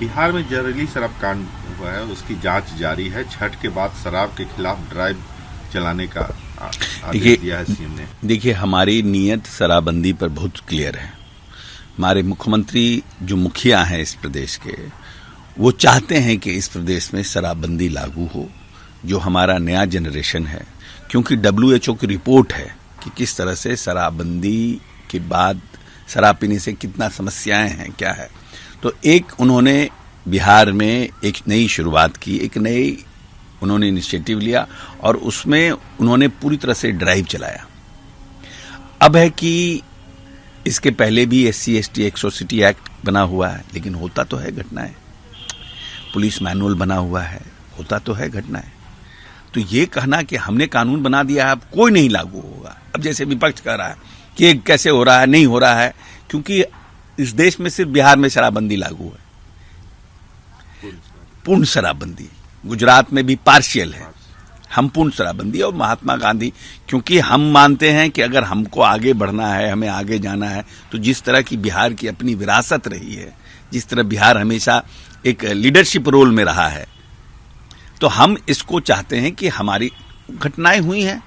बिहार में जहरीली शराब कांड हुआ है, उसकी जांच जारी है। छठ के बाद शराब के खिलाफ ड्राइव चलाने का आदेश दिया है सीएम ने। देखिए, हमारी नीयत शराबबंदी पर बहुत क्लियर है। हमारे मुख्यमंत्री जो मुखिया हैं इस प्रदेश के, वो चाहते हैं कि इस प्रदेश में शराबबंदी लागू हो, जो हमारा नया जनरेशन है। क्योंकि WHO की रिपोर्ट है कि किस तरह से शराबबंदी के बाद शराब पीने से कितना समस्याएं हैं, क्या है। तो एक उन्होंने बिहार में एक नई शुरुआत की, एक नई उन्होंने इनिशिएटिव लिया और उसमें उन्होंने पूरी तरह से ड्राइव चलाया। अब है कि इसके पहले भी SC/ST एट्रोसिटी एक्ट बना हुआ है, लेकिन होता तो है घटनाएं। पुलिस मैनुअल बना हुआ है, होता तो है घटनाएं। तो ये कहना कि हमने कानून बना दिया है, अब कोई नहीं लागू होगा। अब जैसे विपक्ष कह रहा है कि ये कैसे हो रहा है, नहीं हो रहा है, क्योंकि इस देश में सिर्फ बिहार में शराबबंदी लागू है, पूर्ण शराबबंदी। गुजरात में भी पार्शियल है, हम पूर्ण शराबबंदी। और महात्मा गांधी, क्योंकि हम मानते हैं कि अगर हमको आगे बढ़ना है, हमें आगे जाना है, तो जिस तरह की बिहार की अपनी विरासत रही है, जिस तरह बिहार हमेशा एक लीडरशिप रोल में रहा है, तो हम इसको चाहते हैं कि हमारी घटनाएं हुई हैं,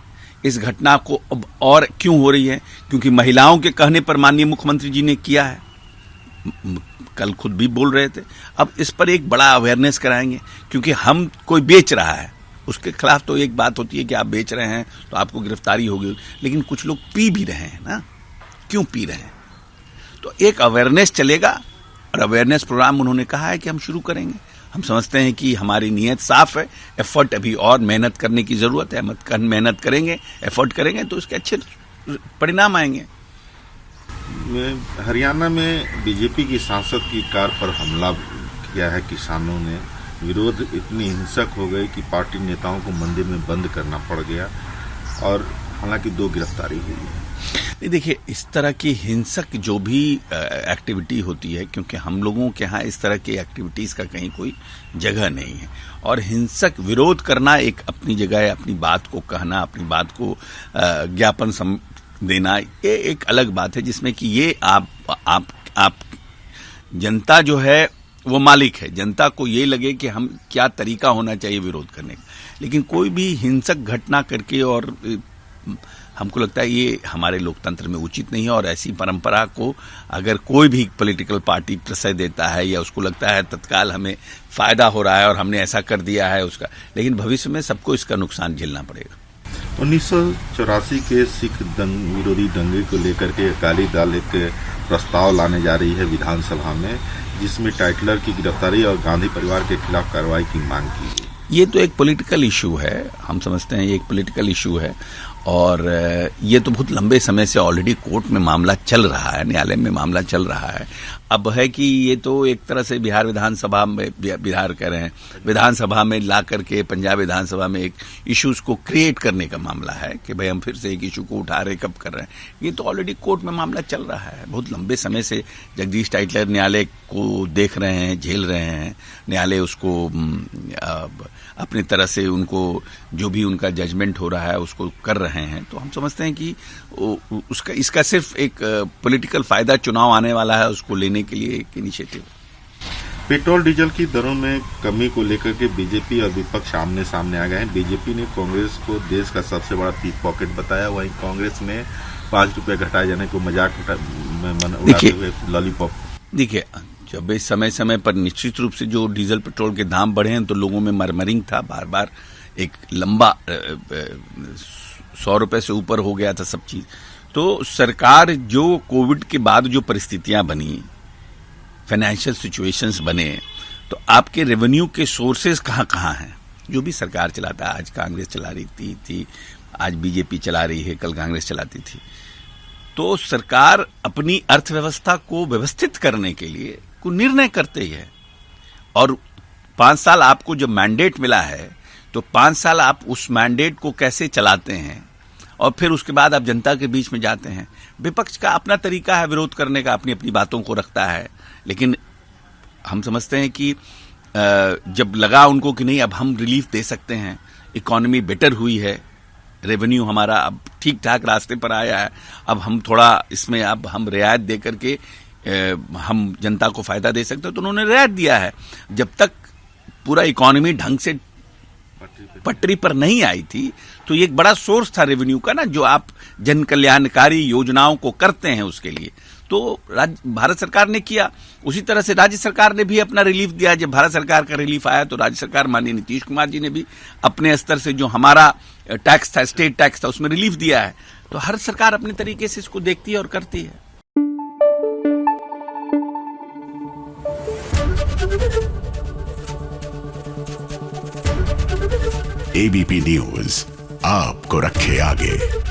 इस घटना को अब और क्यों हो रही है, क्योंकि महिलाओं के कहने पर माननीय मुख्यमंत्री जी ने किया है, कल खुद भी बोल रहे थे। अब इस पर एक बड़ा अवेयरनेस कराएंगे, क्योंकि हम कोई बेच रहा है उसके खिलाफ तो एक बात होती है कि आप बेच रहे हैं तो आपको गिरफ्तारी होगी, लेकिन कुछ लोग पी भी रहे हैं ना, क्यों पी रहे हैं। तो एक अवेयरनेस चलेगा और अवेयरनेस प्रोग्राम उन्होंने कहा है कि हम शुरू करेंगे। हम समझते हैं कि हमारी नीयत साफ है, एफर्ट अभी और मेहनत करने की जरूरत है। मेहनत करेंगे, एफर्ट करेंगे तो उसके अच्छे परिणाम आएंगे। हरियाणा में बीजेपी की सांसद की कार पर हमला किया है किसानों ने। विरोध इतनी हिंसक हो गई कि पार्टी नेताओं को मंदिर में बंद करना पड़ गया और हालांकि 2 गिरफ्तारी हुई है। देखिए, इस तरह की हिंसक जो भी एक्टिविटी होती है, क्योंकि हम लोगों के यहाँ इस तरह की एक्टिविटीज का कहीं कोई जगह नहीं है, और हिंसक विरोध करना एक अपनी जगह है, अपनी बात को कहना, अपनी बात को ज्ञापन देना, ये एक अलग बात है, जिसमें कि ये आप जनता जो है वो मालिक है। जनता को ये लगे कि हम क्या तरीका होना चाहिए विरोध करने का, लेकिन कोई भी हिंसक घटना करके, और हमको लगता है ये हमारे लोकतंत्र में उचित नहीं है। और ऐसी परंपरा को अगर कोई भी पॉलिटिकल पार्टी प्रश्रय देता है या उसको लगता है तत्काल हमें फायदा हो रहा है और हमने ऐसा कर दिया है उसका, लेकिन भविष्य में सबको इसका नुकसान झेलना पड़ेगा। 1984 के सिख विरोधी दंगे को लेकर के अकाली दल एक प्रस्ताव लाने जा रही है विधानसभा में, जिसमें टाइटलर की गिरफ्तारी और गांधी परिवार के खिलाफ कार्रवाई की मांग की गई। ये तो एक पॉलिटिकल इशू है, हम समझते हैं ये एक पॉलिटिकल इशू है, और ये तो बहुत लंबे समय से ऑलरेडी कोर्ट में मामला चल रहा है, न्यायालय में मामला चल रहा है। अब है कि ये तो एक तरह से बिहार विधानसभा में, बिहार कह रहे हैं, विधानसभा में ला करके पंजाब विधानसभा में एक इश्यूज को क्रिएट करने का मामला है कि भाई हम फिर से एक इशू को उठा रहे, कब कर रहे हैं। ये तो ऑलरेडी कोर्ट में मामला चल रहा है। बहुत लंबे समय से जगदीश टाइटलर न्यायालय को देख रहे हैं, झेल रहे हैं, न्यायालय उसको अपनी तरह से उनको जो भी उनका जजमेंट हो रहा है उसको कर रहे हैं। तो हम समझते हैं कि इसका सिर्फ एक पॉलिटिकल फायदा चुनाव आने वाला है उसको लेने के लिए एक इनिशिएटिव। पेट्रोल डीजल की दरों में कमी को लेकर के बीजेपी और विपक्ष आमने सामने आ गए हैं। बीजेपी ने कांग्रेस को देश का सबसे बड़ा पीक पॉकेट बताया, वहीं कांग्रेस ने 5 रुपए घटाए जाने को मजाक उड़ाते हुए लॉलीपॉप। देखिए, जब इस समय पर निश्चित रूप से जो डीजल पेट्रोल के दाम बढ़े हैं तो लोगों में मरमरिंग था, बार बार एक लंबा 100 रुपए से ऊपर हो गया था सब चीज। तो सरकार जो कोविड के बाद जो परिस्थितियां बनी, फाइनेंशियल सिचुएशंस बने, तो आपके रेवेन्यू के सोर्सेज कहाँ हैं। जो भी सरकार चलाता है, आज कांग्रेस चला रही थी, आज बीजेपी चला रही है, कल कांग्रेस चलाती थी। तो सरकार अपनी अर्थव्यवस्था को व्यवस्थित करने के लिए कोई निर्णय करती है, और 5 साल आपको जब मैंडेट मिला है तो 5 साल आप उस मैंडेट को कैसे चलाते हैं, और फिर उसके बाद आप जनता के बीच में जाते हैं। विपक्ष का अपना तरीका है विरोध करने का, अपनी अपनी बातों को रखता है, लेकिन हम समझते हैं कि जब लगा उनको कि नहीं अब हम रिलीफ दे सकते हैं, इकोनॉमी बेटर हुई है, रेवेन्यू हमारा अब ठीक ठाक रास्ते पर आया है, अब हम थोड़ा इसमें अब हम रियायत दे करके हम जनता को फायदा दे सकते हैं, तो उन्होंने रियायत दिया है। जब तक पूरा इकोनॉमी ढंग से पटरी पर नहीं आई थी, तो ये एक बड़ा सोर्स था रेवेन्यू का ना, जो आप जन कल्याणकारी योजनाओं को करते हैं उसके लिए। तो भारत सरकार ने किया, उसी तरह से राज्य सरकार ने भी अपना रिलीफ दिया। जब भारत सरकार का रिलीफ आया तो राज्य सरकार माननीय नीतीश कुमार जी ने भी अपने स्तर से जो हमारा टैक्स था, स्टेट टैक्स था, उसमें रिलीफ दिया है। तो हर सरकार अपने तरीके से इसको देखती है और करती है। एबीपी न्यूज आपको रखे आगे।